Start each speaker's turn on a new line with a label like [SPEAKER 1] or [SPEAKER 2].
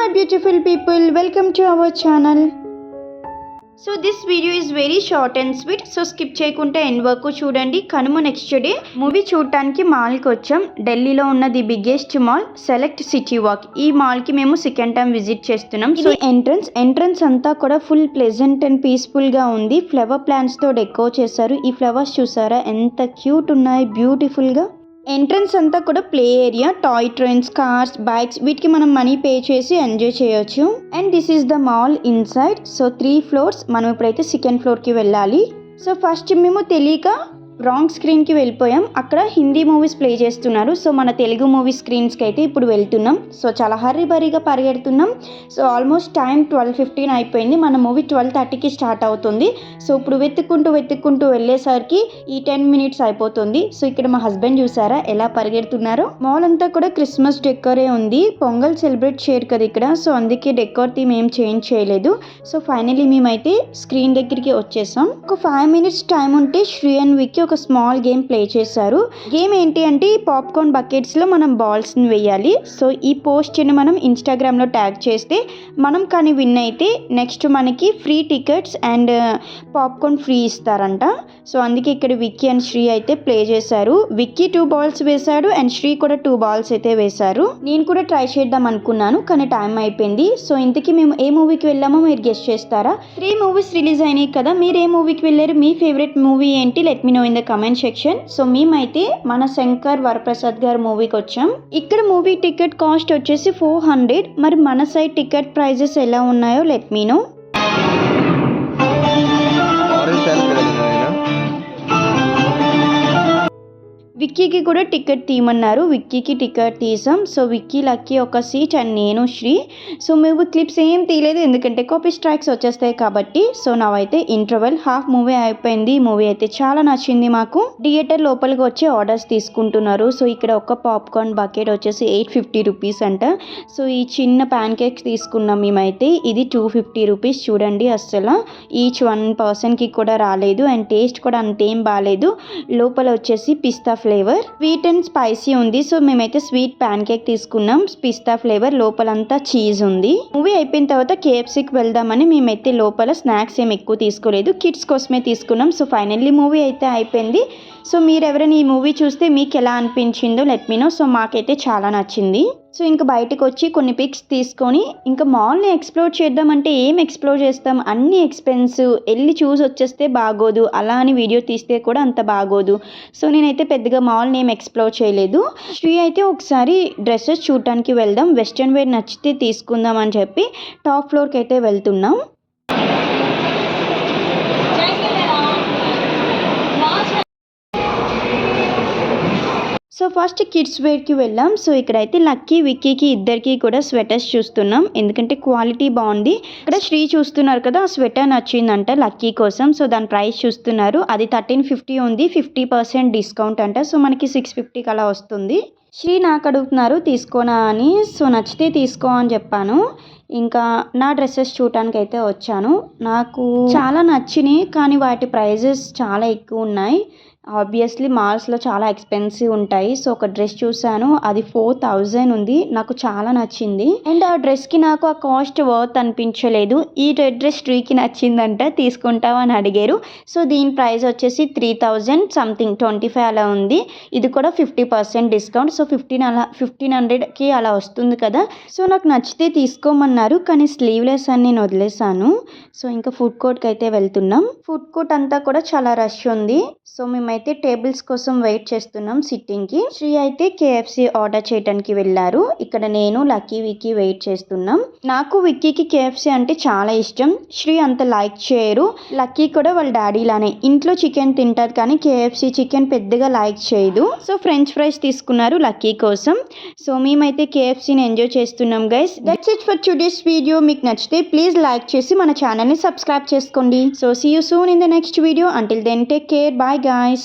[SPEAKER 1] my beautiful people, welcome to our channel. So this video is very short and sweet, so skip చేయకుంటే end వరకు చూడండి. Kanuma next day movie చూడటానికి మాల్కి వచ్చాం. ఢిల్లీలో ఉన్న the biggest mall select city walk. ఈ మాల్కి మేము సెకండ్ టైం విజిట్ చేస్తున్నాం. సో ఎంట్రన్స్ అంతా కూడా ఫుల్ ప్లెజెంట్ అండ్ పీస్ఫుల్గా ఉంది. ఫ్లవర్ ప్లాంట్స్తో డెకోర్ చేశారు. ఈ ఫ్లవర్స్ చూసారా ఎంత క్యూట్ ఉన్నాయి, బ్యూటిఫుల్గా. ఎంట్రన్స్ అంతా కూడా play area, toy trains, cars, bikes, వీటికి మనం మనీ పే చేసి ఎంజాయ్ చేయొచ్చు. And this is the mall inside. So 3 floors. మనం ఇప్పుడైతే సెకండ్ ఫ్లోర్కి వెళ్ళాలి. సో ఫస్ట్ మేము తెలియక రాంగ్ స్క్రీన్కి వెళ్ళిపోయాం. అక్కడ హిందీ మూవీస్ ప్లే చేస్తున్నారు. సో మన తెలుగు మూవీ స్క్రీన్స్కి అయితే ఇప్పుడు వెళ్తున్నాం. సో చాలా హర్రీబరీగా పరిగెడుతున్నాం. సో ఆల్మోస్ట్ టైం 12:15 అయిపోయింది. మన మూవీ 12:30కి స్టార్ట్ అవుతుంది. సో ఇప్పుడు వెతుక్కుంటూ వెళ్ళేసరికి ఈ 10 minutes అయిపోతుంది. సో ఇక్కడ మా హస్బెండ్ చూసారా ఎలా పరిగెడుతున్నారో. మాల్ అంతా కూడా క్రిస్మస్ డెకోరే ఉంది. పొంగల్ సెలబ్రేట్ చేయరు కదా ఇక్కడ, సో అందుకే డెకోర్ థీమ్ ఏం చేంజ్ చేయలేదు. సో ఫైనలీ మేమైతే స్క్రీన్ దగ్గరికి వచ్చేసాం. ఒక 5 minutes టైం ఉంటే శ్రీ అండ్ విక్కీ ఒక స్మాల్ గేమ్ ప్లే చేశారు. గేమ్ ఏంటి అంటే పాప్కార్న్ బకెట్స్లో మనం బాల్స్ని వేయాలి. సో ఈ పోస్ట్ని మనం ఇన్స్టాగ్రామ్లో ట్యాగ్ చేస్తే మనం కానీ విన్ అయితే నెక్స్ట్ మనకి free tickets and popcorn free ఇస్తారంట. సో అందుకే ఇక్కడ విక్కీ అండ్ శ్రీ అయితే ప్లే చేశారు. విక్కీ 2 balls వేశాడు అండ్ శ్రీ కూడా 2 balls అయితే వేశారు. నేను కూడా ట్రై చేద్దాం అనుకున్నాను కానీ టైం అయిపోయింది. సో ఇంతకీ మేము ఏ మూవీకి వెళ్ళామో మీరు గెస్ట్ చేస్తారా? 3 movies రిలీజ్ అయినాయి కదా, మీరు ఏ మూవీకి వెళ్ళారు? మీ ఫేవరెట్ మూవీ ఏంటి? Let me know in the comment section. So మేమైతే మన శంకర్ వరప్రసాద్ గారి మూవీకి వచ్చాం. ఇక్కడ మూవీ టికెట్ కాస్ట్ వచ్చేసి 400. మరి మన సైడ్ టికెట్ ప్రైజెస్ ఎలా ఉన్నాయో లెట్ మీ నో. విక్కీకి కూడా టికెట్ తీయమన్నారు. విక్కీకి టికెట్ తీసాం. సో విక్కీ లక్కీ ఒక సీట్ అండ్ నేను శ్రీ. సో మూవీ క్లిప్స్ ఏం తీయలేదు ఎందుకంటే కాపీ స్ట్రైక్స్ వచ్చేస్తాయి కాబట్టి. సో నావైతే ఇంటర్వెల్ హాఫ్ మూవీ అయిపోయింది. మూవీ అయితే చాలా నచ్చింది మాకు. థియేటర్ లోపలికి వచ్చి ఆర్డర్స్ తీసుకుంటున్నారు. సో ఇక్కడ ఒక పాప్కార్న్ బకెట్ వచ్చేసి 850 rupees అంట. సో ఈ చిన్న ప్యాన్ కేక్స్ తీసుకున్నాం మేమైతే. ఇది 250 rupees. చూడండి అస్సలు ఈచ్ 1 personకి కూడా రాలేదు అండ్ టేస్ట్ కూడా అంతేం బాగాలేదు. లోపల వచ్చేసి పిస్తా ఫ్లేవర్, స్వీట్ అండ్ స్పైసీ ఉంది. సో మేమైతే స్వీట్ ప్యాన్ కేక్ తీసుకున్నాం, పిస్తా ఫ్లేవర్, లోపలంతా చీజ్ ఉంది. మూవీ అయిపోయిన తర్వాత KFCకి వెళ్దామని మేమైతే లోపల స్నాక్స్ ఏం ఎక్కువ తీసుకోలేదు, కిడ్స్ కోసమే తీసుకున్నాం. సో ఫైనల్లీ మూవీ అయితే అయిపోయింది. సో మీరు ఎవరైనా ఈ మూవీ చూస్తే మీకు ఎలా అనిపించిందో లెట్ మీ నో. సో మాకైతే చాలా నచ్చింది. సో ఇంకా బయటకు వచ్చి కొన్ని పిక్స్ తీసుకొని ఇంకా మాల్ని ఎక్స్ప్లోర్ చేద్దామంటే ఏం ఎక్స్ప్లోర్ చేస్తాం, అన్ని ఎక్స్పెన్సివ్, వెళ్ళి చూసి వచ్చేస్తే బాగోదు, అలా అని వీడియో తీస్తే కూడా అంత బాగోదు. సో నేనైతే పెద్దగా మాల్ని ఏం ఎక్స్ప్లోర్ చేయలేదు. శ్రీ అయితే ఒకసారి డ్రెస్సెస్ చూడటానికి వెళ్దాం, వెస్ట్రన్ వేర్ నచ్చితే తీసుకుందాం అని చెప్పి టాప్ ఫ్లోర్కి అయితే వెళ్తున్నాం. సో ఫస్ట్ కిడ్స్ వేర్కి వెళ్ళాం. సో ఇక్కడైతే లక్కీ విక్కీకి ఇద్దరికి కూడా స్వెటర్స్ చూస్తున్నాం ఎందుకంటే క్వాలిటీ బాగుంది. ఇక్కడ శ్రీ చూస్తున్నారు కదా, ఆ స్వెటర్ నచ్చిందంట లక్కీ కోసం. సో దాని ప్రైస్ చూస్తున్నారు, అది 1350 ఉంది, 50% డిస్కౌంట్ అంట. సో మనకి 650కి అలా వస్తుంది. శ్రీ నాకు అడుగుతున్నారు తీసుకోనా అని. సో నచ్చితే తీసుకో అని చెప్పాను. ఇంకా నా డ్రెస్సెస్ చూడటానికి అయితే వచ్చాను. నాకు చాలా నచ్చినాయి కానీ వాటి ప్రైజెస్ చాలా ఎక్కువ ఉన్నాయి. ఆబ్వియస్లీ మాల్స్లో చాలా ఎక్స్పెన్సివ్ ఉంటాయి. సో ఒక డ్రెస్ చూసాను, అది 4000 ఉంది, నాకు చాలా నచ్చింది. అండ్ ఆ డ్రెస్కి నాకు ఆ కాస్ట్ వర్త్ అనిపించలేదు. ఈ రెడ్ డ్రెస్ శ్రీకి నచ్చిందంట, తీసుకుంటావా అని అడిగారు. సో దీని ప్రైస్ వచ్చేసి 3000 సంథింగ్, 25 అలా ఉంది. ఇది కూడా 50% డిస్కౌంట్. సో 1500కి అలా వస్తుంది కదా. సో నాకు నచ్చితే తీసుకోమన్నారు కానీ స్లీవ్లెస్ అని నేను వదిలేసాను. సో ఇంకా ఫుడ్ కోర్ట్కి అయితే వెళ్తున్నాం. ఫుడ్ కోర్ట్ అంతా కూడా చాలా రష్ ఉంది. సో మేమైతే టేబుల్స్ కోసం వెయిట్ చేస్తున్నాం సిట్టింగ్కి. శ్రీ అయితే KFC ఆర్డర్ చేయడానికి వెళ్ళారు. ఇక్కడ నేను లక్కీ విక్కీ వెయిట్ చేస్తున్నాం. నాకు విక్కీకి KFC అంటే చాలా ఇష్టం. శ్రీ అంత లైక్ చేయరు. లక్కీ కూడా వాళ్ళ డాడీ లానే ఇంట్లో చికెన్ తింటారు కానీ KFC చికెన్ పెద్దగా లైక్ చేయదు. సో ఫ్రెంచ్ ఫ్రైస్ తీసుకున్నారు లక్కీ కోసం. సో మేమైతే KFCని ఎంజాయ్ చేస్తున్నాం guys. That's it for today's video. మీకు నచ్చితే ప్లీజ్ లైక్ చేసి మన ఛానల్ని సబ్స్క్రైబ్ చేసుకోండి. So see you soon in the next video. Until then take care. Bye guys.